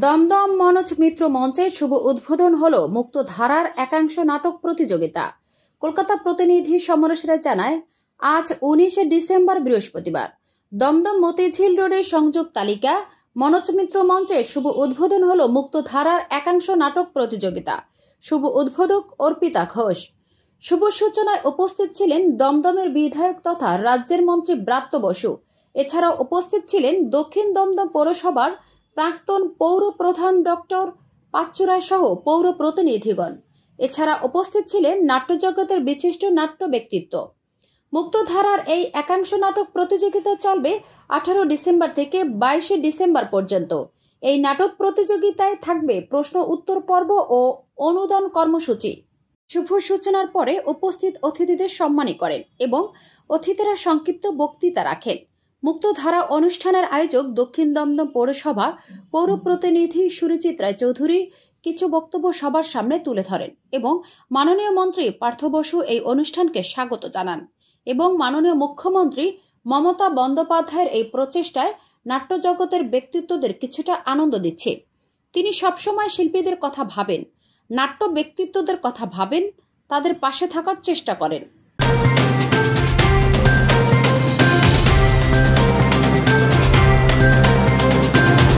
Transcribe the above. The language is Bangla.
দমদম মনোজ মিত্র মঞ্চের শুভ উদ্বোধন হলো মুক্তধারার একাংশ নাটক প্রতিযোগিতা। কলকাতা প্রতিনিধি সমরেশ রায় জানায়, আজ 19 ডিসেম্বর বৃহস্পতিবার দমদম মতিঝিল রোডের সংযোগ তালিকা মনোজ মিত্র মঞ্চের শুভ উদ্বোধন হলো মুক্তধারার একাংশ নাটক প্রতিযোগিতা। শুভ উদ্বোধক অর্পিতা ঘোষ। শুভ সূচনায় উপস্থিত ছিলেন দমদমের বিধায়ক তথা রাজ্যের মন্ত্রী ব্রাত্য বসু। এছাড়াও উপস্থিত ছিলেন দক্ষিণ দমদম পৌরসভার প্রাক্তন পৌর প্রধান ডক্টর পাচ্চু রায় সহ পৌর প্রতিনিধিগণ। এছাড়া উপস্থিত ছিলেন নাট্যজগতের বিশিষ্ট নাট্য ব্যক্তিত্ব। মুক্তধারার এই একাংশ নাটক প্রতিযোগিতা চলবে 18 ডিসেম্বর থেকে 22 ডিসেম্বর পর্যন্ত। এই নাটক প্রতিযোগিতায় থাকবে প্রশ্ন উত্তর পর্ব ও অনুদান কর্মসূচি। শুভ সূচনার পরে উপস্থিত অতিথিদের সম্মানী করেন এবং অতিথিরা সংক্ষিপ্ত বক্তৃতা রাখেন। মুক্তধারা অনুষ্ঠানের আয়োজক দক্ষিণ দমদম পৌরসভা পৌর প্রতিনিধি সুরজিৎ রায় চৌধুরী কিছু বক্তব্য সবার সামনে তুলে ধরেন এবং মাননীয় মন্ত্রী পার্থ বসু এই অনুষ্ঠানকে স্বাগত জানান এবং মাননীয় মুখ্যমন্ত্রী মমতা বন্দ্যোপাধ্যায়ের এই প্রচেষ্টায় নাট্যজগতের ব্যক্তিত্বদের কিছুটা আনন্দ দিচ্ছে। তিনি সবসময় শিল্পীদের কথা ভাবেন, নাট্য ব্যক্তিত্বদের কথা ভাবেন, তাদের পাশে থাকার চেষ্টা করেন।